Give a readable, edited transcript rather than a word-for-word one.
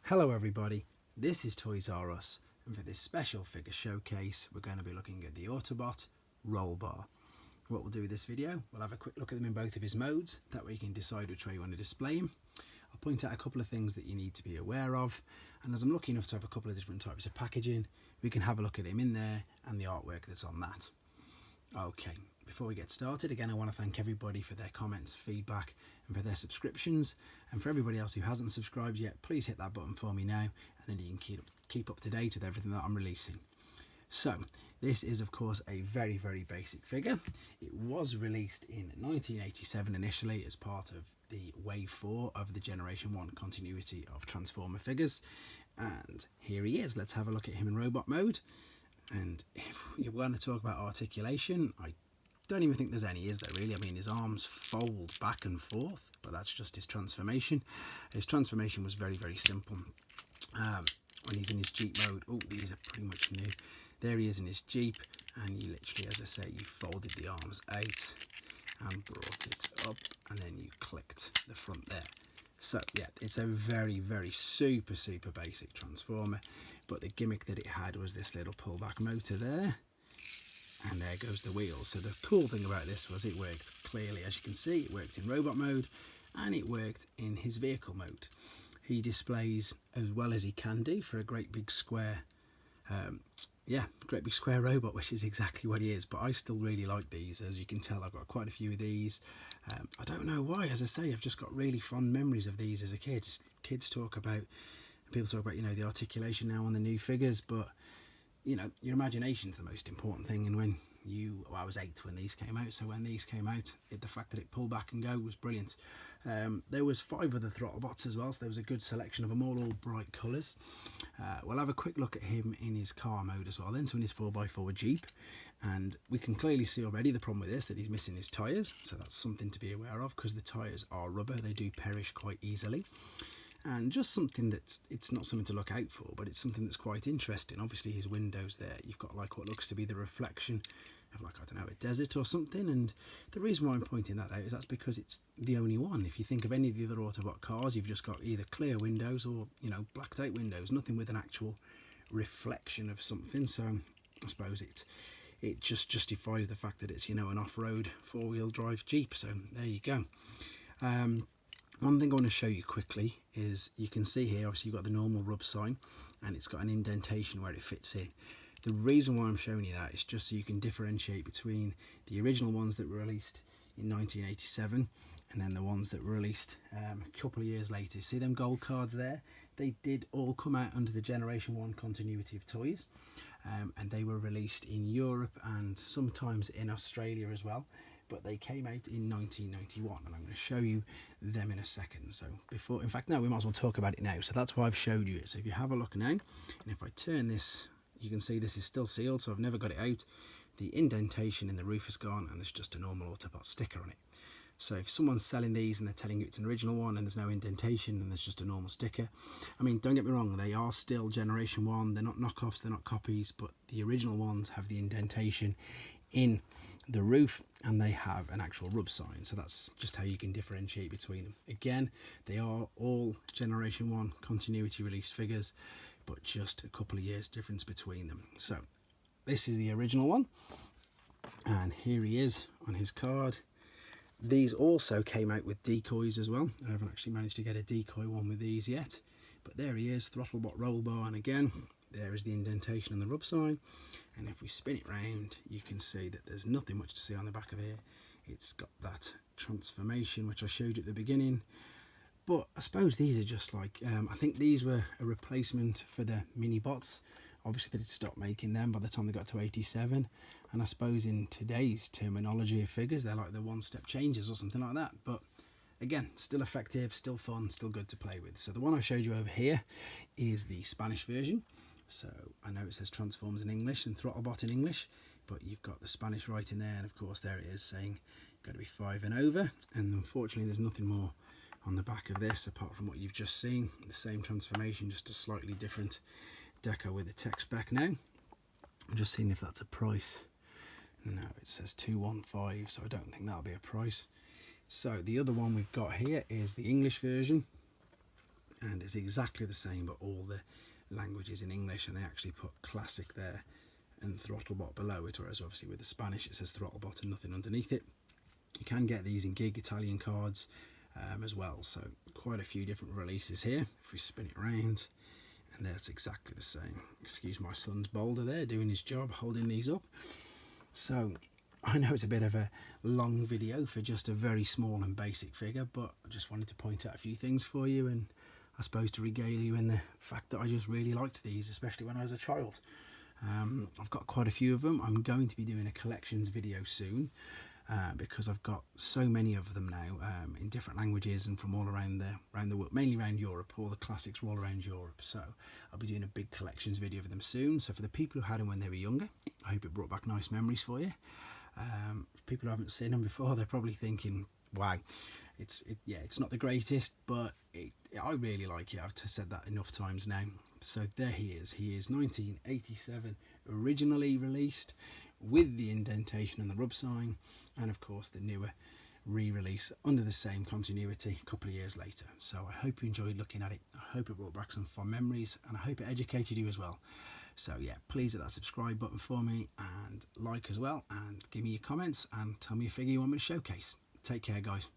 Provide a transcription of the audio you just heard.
Hello everybody, this is Toys R Us, and for this special figure showcase we're going to be looking at the Autobot Rollbar. What we'll do with this video, we'll have a quick look at them in both of his modes, that way you can decide which way you want to display him. I'll point out a couple of things that you need to be aware of, and as I'm lucky enough to have a couple of different types of packaging, we can have a look at him in there and the artwork that's on that. Okay, before we get started, again I want to thank everybody for their comments, feedback and for their subscriptions, and for everybody else who hasn't subscribed yet, please hit that button for me now, and then you can keep up to date with everything that I'm releasing. So this is of course a very basic figure. It was released in 1987 initially as part of the wave 4 of the Generation 1 continuity of Transformer figures, and here he is. Let's have a look at him in robot mode. And if you're going to talk about articulation, I don't even think there's any, is there really? I mean, his arms fold back and forth, but that's just his transformation. His transformation was very simple. When he's in his Jeep mode, oh, these are pretty much new. There he is in his Jeep, and you literally, as I say, you folded the arms out and brought it up, and then you clicked the front there. So yeah, it's a very super basic transformer, but the gimmick that it had was this little pullback motor there, and there goes the wheel. So the cool thing about this was it worked clearly, as you can see, it worked in robot mode and it worked in his vehicle mode. He displays as well as he can do for a great big square great big square robot, which is exactly what he is. But I still really like these. As you can tell, I've got quite a few of these. I don't know why, as I say, I've just got really fond memories of these as a kid. People talk about, you know, the articulation now on the new figures, but you know, your imagination's the most important thing. And when I was 8 when these came out, so when these came out, the fact that it pulled back and go was brilliant. There was 5 other throttlebots as well, so there was a good selection of them, all bright colours. We'll have a quick look at him in his car mode as well then, so in his 4x4 Jeep, and we can clearly see already the problem with this, that he's missing his tyres, so that's something to be aware of, because the tyres are rubber, they do perish quite easily. And just something it's not something to look out for, but it's something that's quite interesting. Obviously his windows there, you've got like what looks to be the reflection of, like, I don't know, a desert or something. And the reason why I'm pointing that out is that's because it's the only one. If you think of any of the other Autobot cars, you've just got either clear windows or, you know, blacked out windows, nothing with an actual reflection of something. So I suppose it just justifies the fact that it's, you know, an off-road 4-wheel drive Jeep. So there you go. One thing I want to show you quickly is, you can see here, obviously you've got the normal rub sign and it's got an indentation where it fits in. The reason why I'm showing you that is just so you can differentiate between the original ones that were released in 1987 and then the ones that were released a couple of years later. See them gold cards there? They did all come out under the Generation 1 continuity of toys, and they were released in Europe and sometimes in Australia as well. But they came out in 1991, and I'm going to show you them in a second. So before, in fact, no, we might as well talk about it now. So that's why I've showed you it. So if you have a look now, and if I turn this, you can see this is still sealed, so I've never got it out. The indentation in the roof is gone, and there's just a normal Autobot sticker on it. So if someone's selling these and they're telling you it's an original one and there's no indentation and there's just a normal sticker, I mean, don't get me wrong, they are still Generation 1. They're not knockoffs, they're not copies, but the original ones have the indentation in the roof and they have an actual rub sign. So that's just how you can differentiate between them. Again, they are all Generation 1 continuity released figures, but just a couple of years difference between them. So this is the original one, and here he is on his card. These also came out with decoys as well. I haven't actually managed to get a decoy one with these yet, but there he is, Throttlebot Rollbar, and again there is the indentation and the rub sign. And if we spin it round, you can see that there's nothing much to see on the back of here. It's got that transformation which I showed you at the beginning. But I suppose these are just like, I think these were a replacement for the mini bots. Obviously they did stop making them by the time they got to 87. And I suppose in today's terminology of figures, they're like the one-step changes or something like that. But again, still effective, still fun, still good to play with. So the one I showed you over here is the Spanish version. So I know it says Transformers in English and Throttlebot in English, but you've got the Spanish writing there, and of course there it is saying you've got to be 5 and over. And unfortunately there's nothing more on the back of this apart from what you've just seen. The same transformation, just a slightly different deco with the text back now. I'm just seeing if that's a price. No, it says 215, so I don't think that'll be a price. So the other one we've got here is the English version. and it's exactly the same, but all the languages in English, and they actually put classic there and throttlebot below it, whereas obviously with the Spanish it says throttlebot and nothing underneath it. You can get these in gig Italian cards as well, so quite a few different releases here. If we spin it around, and that's exactly the same. Excuse my son's boulder there doing his job holding these up. So I know it's a bit of a long video for just a very small and basic figure, but I just wanted to point out a few things for you, and I suppose to regale you in the fact that I just really liked these, especially when I was a child. I've got quite a few of them. I'm going to be doing a collections video soon, because I've got so many of them now, in different languages and from all around the world, mainly around Europe. All the classics are all around Europe, so I'll be doing a big collections video of them soon. So for the people who had them when they were younger, I hope it brought back nice memories for you. People who haven't seen them before, they're probably thinking, wow, it's not the greatest, but I really like it. I've said that enough times now. So there he is 1987, originally released with the indentation and the rub sign, and of course the newer re-release under the same continuity a couple of years later. So I hope you enjoyed looking at it. I hope it brought back some fun memories, and I hope it educated you as well. So yeah, please hit that subscribe button for me, and like as well, and give me your comments and tell me a figure you want me to showcase. Take care, guys.